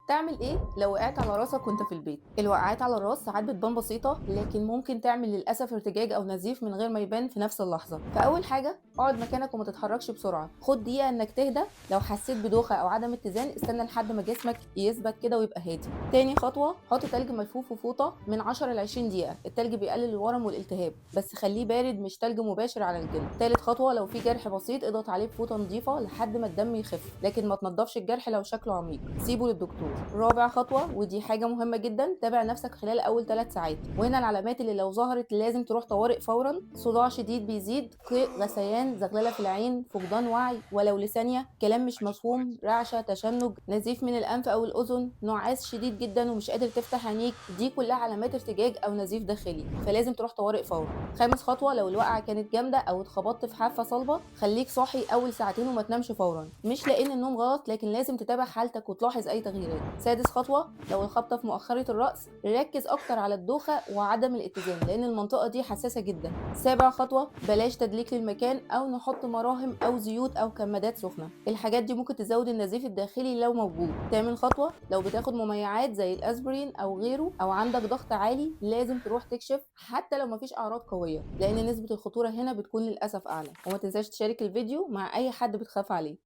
تعمل ايه لو وقعت على راسك وانت في البيت؟ الوقعات على الراس ساعات بتبان بسيطة، لكن ممكن تعمل للأسف ارتجاج أو نزيف من غير ما يبان في نفس اللحظة. فأول حاجة اقعد مكانك وما تتحركش بسرعة، خد دقيقة انك تهدى. لو حسيت بدوخة أو عدم اتزان استنى لحد ما جسمك يثبت كده ويبقى هادي. تاني خطوة حط تلج ملفوف في فوطة من 10 ل 20 دقيقة، التلج بيقلل الورم والالتهاب، بس خليه بارد مش تلج مباشر على الجلد. تالت خطوة لو في جرح بسيط اضغط عليه بفوطة نظيفة لحد ما الدم يخف، لكن ما تنضفش الجرح لو شكله عميق، سيبه للدكتور. رابع خطوة ودي حاجة مهمة جدا، تابع نفسك خلال أول 3 ساعات، وهنا العلامات اللي لو ظهرت لازم تروح طوارئ فورا: صداع شديد بيزيد، قيء، غثيان، زغللة في العين، فقدان وعي ولو لثانية، كلام مش مفهوم، رعشة، تشنج، نزيف من الأنف أو الأذن، نعاس شديد جدا ومش قادر تفتح عينيك، دي كلها علامات ارتجاج أو نزيف داخلي، فلازم تروح طوارئ فورا. خامس خطوة لو الوقعة كانت جامدة أو اتخبطت في حافة صلبة، خليك صاحي أول ساعتين وما تنامش فورا، مش لأن النوم غلط لكن لازم تتابع حالتك وتلاحظ أي تغييرات. سادس خطوة لو الخبطة في مؤخرة الرأس، ركز أكتر على الدوخة وعدم الاتزان لأن المنطقة دي حساسة جدا. سابع خطوة بلاش تدليك للمكان أو نحط مراهم أو زيوت أو كمادات سخنة، الحاجات دي ممكن تزود النزيف الداخلي لو موجود. تامن خطوة لو بتاخد مميعات زي الأسبرين أو غيره أو عندك ضغط عالي لازم تروح تكشف حتى لو مفيش أعراض قوية، لأن نسبة الخطورة هنا بتكون للأسف أعلى. وما تنساش تشارك الفيديو مع أي حد بتخاف عليه.